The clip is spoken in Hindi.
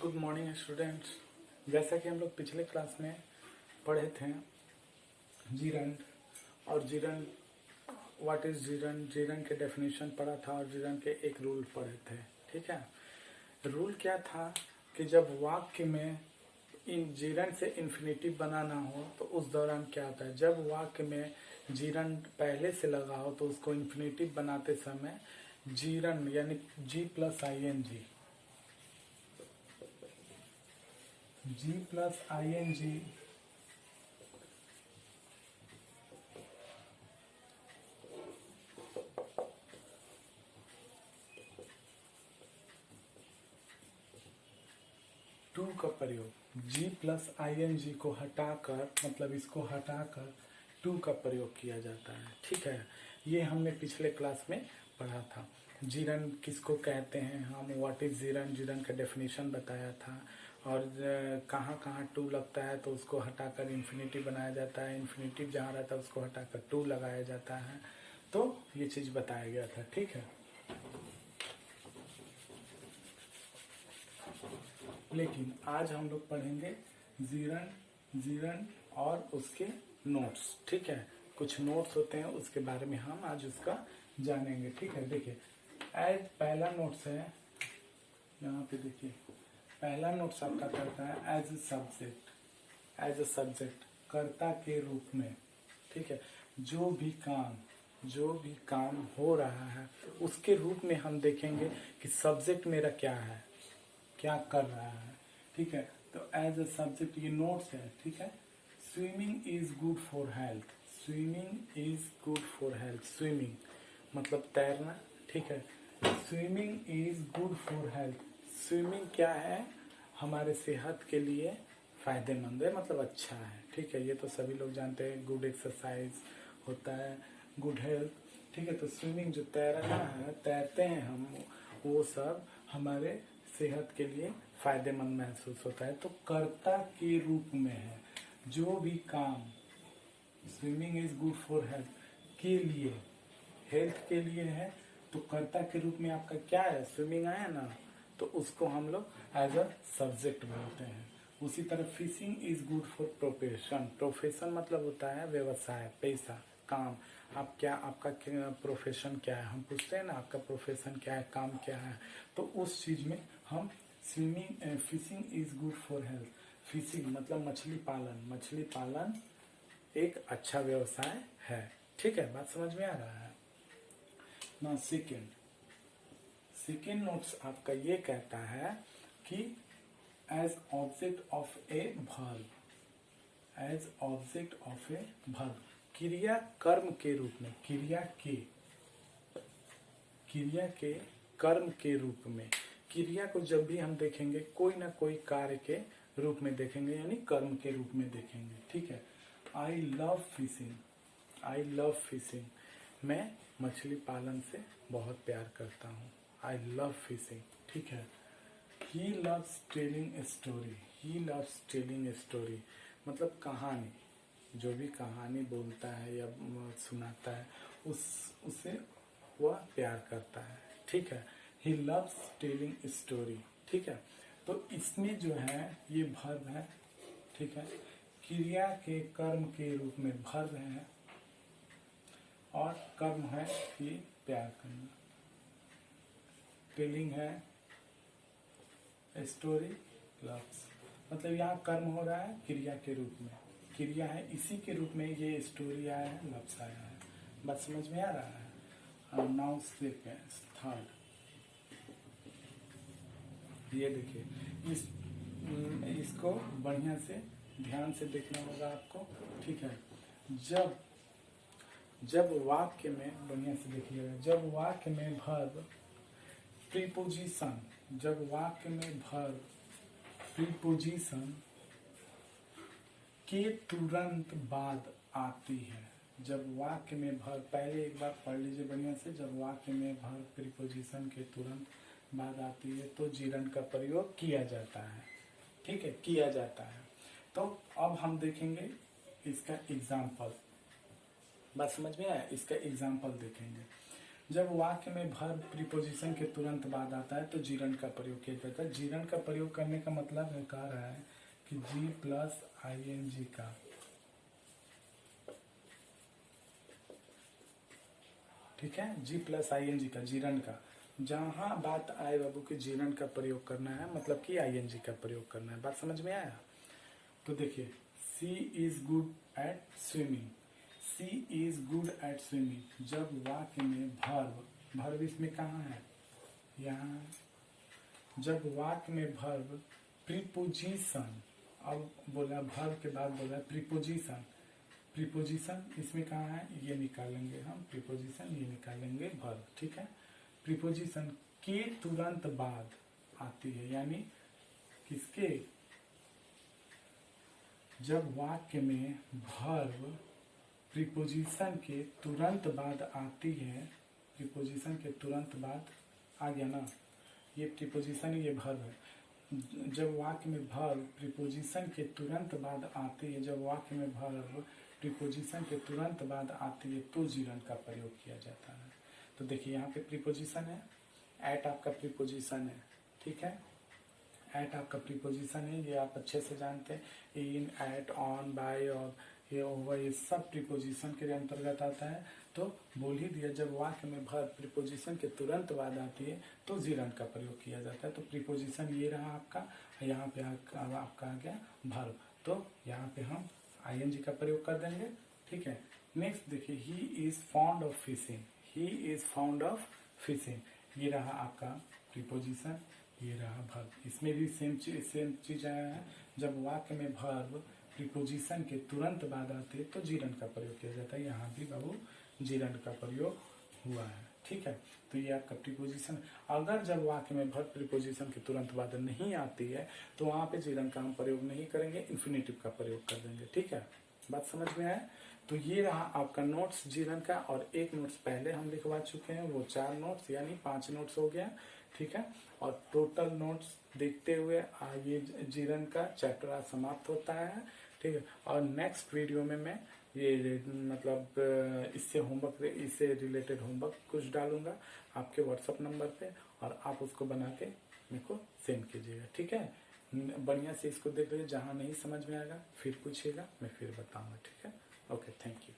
Good morning students. जैसा कि हम लोग पिछले क्लास में पढ़े थे जीरंड और gerund what is gerund, gerund के डेफिनेशन पढ़ा था और जीरंड के एक रूल पढ़े थे। ठीक है, रूल क्या था कि जब वाक्य में इन जीरंड से इन्फिनेटिव बनाना हो तो उस दौरान क्या होता है, जब वाक्य में जीरंड पहले से लगा हो तो उसको इन्फिनेटिव बनाते समय जीरंड यानी G plus I N G, G plus I N G two का प्रयोग, जी प्लस आई एन जी को हटाकर मतलब इसको हटाकर टू का प्रयोग किया जाता है। ठीक है, ये हमने पिछले क्लास में पढ़ा था। जीरन किसको कहते हैं हम, व्हाट इज जीरन, जीरन का डेफिनेशन बताया था और कहाँ कहाँ टू लगता है तो उसको हटाकर इन्फिनिटिव बनाया जाता है, इन्फिनिटिव जहाँ रहता है उसको हटाकर टू लगाया जाता है। तो ये चीज़ बताया गया था। ठीक है, लेकिन आज हम लोग पढ़ेंगे जीरन, जीरन और उसके नोट्स। ठीक है, कुछ नोट्स होते हैं उसके बारे में हम आज उसका जानेंगे। ठीक है, देखिए एज पहला नोट्स है यहाँ पे, देखिए पहला नोट्स आपका करता है as a subject, as a subject कर्ता के रूप में। ठीक है, जो भी काम हो रहा है उसके रूप में हम देखेंगे कि सब्जेक्ट मेरा क्या है, क्या कर रहा है। ठीक है, तो एज ए सब्जेक्ट ये नोट्स है। ठीक है, swimming is good for health, swimming is good for health, swimming मतलब तैरना। ठीक है, swimming is good for health, swimming क्या है, हमारे सेहत के लिए फायदेमंद है, मतलब अच्छा है। ठीक है, ये तो सभी लोग जानते हैं, गुड एक्सरसाइज होता है, गुड हेल्थ। ठीक है, तो स्विमिंग जो तैरना है, तैरते हैं हम, वो सब हमारे सेहत के लिए फायदेमंद महसूस होता है। तो कर्ता के रूप में है, जो भी काम swimming is good for health के लिए, हेल्थ के लिए है, तो कर्ता के रूप में आपका क्या है, स्विमिंग आया ना, तो उसको हम लोग एज अ सब्जेक्ट बोलते हैं। उसी तरह fishing is good for profession, profession मतलब होता है व्यवसाय, पैसा, काम। आप क्या, आपका प्रोफेशन क्या है, हम पूछते हैं ना आपका प्रोफेशन क्या है, काम क्या है, तो उस चीज में हम swimming, fishing is good for health, fishing मतलब मछली पालन, मछली पालन एक अच्छा व्यवसाय है। ठीक है, बात समझ में आ रहा है ना। सेकेंड नोट्स आपका ये कहता है कि as object of a verb, as object of a verb, क्रिया कर्म के रूप में, क्रिया के कर्म के रूप में। क्रिया को जब भी हम देखेंगे कोई ना कोई कार्य के रूप में देखेंगे, यानी कर्म के रूप में देखेंगे। ठीक है, I love fishing, I love fishing, मैं मछली पालन से बहुत प्यार करता हूँ, आई लव फिशिंग। ठीक है, he loves telling a story, he loves telling a story मतलब कहानी, जो भी कहानी बोलता है या सुनाता है उसे वह प्यार करता है। ठीक है, he loves telling a story. ठीक है, तो इसमें जो है ये वर्ब है। ठीक है, क्रिया के कर्म के रूप में वर्ब है और कर्म है कि प्यार करना, टेलिंग है, स्टोरी लव्स, मतलब यहाँ कर्म हो रहा है क्रिया के रूप में, क्रिया है इसी के रूप में ये स्टोरी आया है, लव्स आया है। बात समझ में आ रहा है। नाउ सेकंड, थर्ड, ये देखिए इसको बढ़िया से ध्यान से देखना होगा आपको। ठीक है, जब वाक्य में, बढ़िया से देखिएगा, जब वाक्य में वर्ब प्रीपोजिशन, जब वाक्य में वर्ब प्रीपोजिशन के तुरंत बाद आती है, जब वाक्य में वर्ब, पहले एक बार पढ़ लीजिए बढ़िया से, जब वाक्य में वर्ब प्रीपोजिशन के तुरंत बाद आती है तो जीरन का प्रयोग किया जाता है। ठीक है, किया जाता है। तो अब हम देखेंगे इसका एग्जाम्पल, बात समझ में आया, इसका एग्जाम्पल देखेंगे। जब वाक्य में verb प्रीपोजिशन के तुरंत बाद आता है तो जीरन का प्रयोग किया जाता है। जीरन का प्रयोग करने का मतलब है, कह रहा है कि जी प्लस ing का, ठीक है, जी प्लस ing का, जीरन का, जहां बात आए बाबू के जीरन का प्रयोग करना है, मतलब कि ing का प्रयोग करना है। बात समझ में आया? तो देखिए, she is good at swimming, she is good at swimming, जब वाक्य में भर्व इसमें कहाँ है, यहाँ, जब वाक्य में भर्व प्रीपोजिशन, अब बोला भर्व के बाद बोला प्रीपोजिशन, प्रीपोजिशन इसमें कहाँ है, ये निकालेंगे हम, प्रीपोजिशन ये निकालेंगे भर्व, ठीक है। प्रीपोजिशन के तुरंत बाद आती है, यानी किसके, जब वाक्य में भर्व प्रीपोजिशन के तुरंत बाद आती है, प्रीपोजिशन के तुरंत बाद आ गया ना, ये प्रीपोजिशन ये भर्व है। जब वाक्य में भर्व प्रीपोजिशन के तुरंत बाद आती है, जब वाक्य में भर्व प्रीपोजिशन के तुरंत बाद आती है तो जीरन का प्रयोग किया जाता है। तो देखिए यहाँ पे प्रीपोजिशन है, एट आपका प्रीपोजिशन है, ठीक है, एट आपका प्रीपोजिशन है, ये आप अच्छे से जानते हैं, इन, एट, ऑन, बाय और ये ओवर, ये सब प्रीपोजिशन के अंतर्गत आता है। तो बोल ही दिया, जब वाक्य में भर्व प्रीपोजिशन के तुरंत बाद आती है तो जीरन का प्रयोग किया जाता है। तो प्रीपोजिशन ये रहा आपका, यहाँ पे आपका आ गया भर्व, तो यहाँ पे हम ing का प्रयोग कर देंगे, ठीक है। नेक्स्ट देखिए, he is fond of fishing, he is found of fishing, ये रहा आपका प्रीपोजिशन, ये रहा भर्व, इसमें भी सेम चीज आया है। जब वाक्य में भर्व प्रीपोजिशन के तुरंत बाद आते तो जीरन का प्रयोग किया जाता है, यहाँ भी बाबू जीरन का प्रयोग हुआ है, ठीक है। तो ये आपका प्रीपोजिशन, अगर जब वाक्य में भर्व प्रीपोजिशन के तुरंत बाद नहीं आती है तो वहां पे जीरन का हम प्रयोग नहीं करेंगे, इन्फिनेटिव का प्रयोग कर देंगे, ठीक है। बात समझ में आए? तो ये रहा आपका नोट्स जीरन का, और एक नोट्स पहले हम लिखवा चुके हैं, वो 4 नोट्स यानी 5 नोट्स हो गया, ठीक है। और टोटल नोट्स देखते हुए ये जीरन का चैप्टर आज समाप्त होता है, ठीक है। और नेक्स्ट वीडियो में मैं ये मतलब इससे होमवर्क, इससे रिलेटेड होमवर्क कुछ डालूंगा आपके व्हाट्सएप नंबर पे, और आप उसको बना के मेरे को सेंड कीजिएगा, ठीक है। बढ़िया से इसको देख लीजिए, जहाँ नहीं समझ में आएगा फिर पूछिएगा, मैं फिर बताऊंगा, ठीक है। Okay, thank you.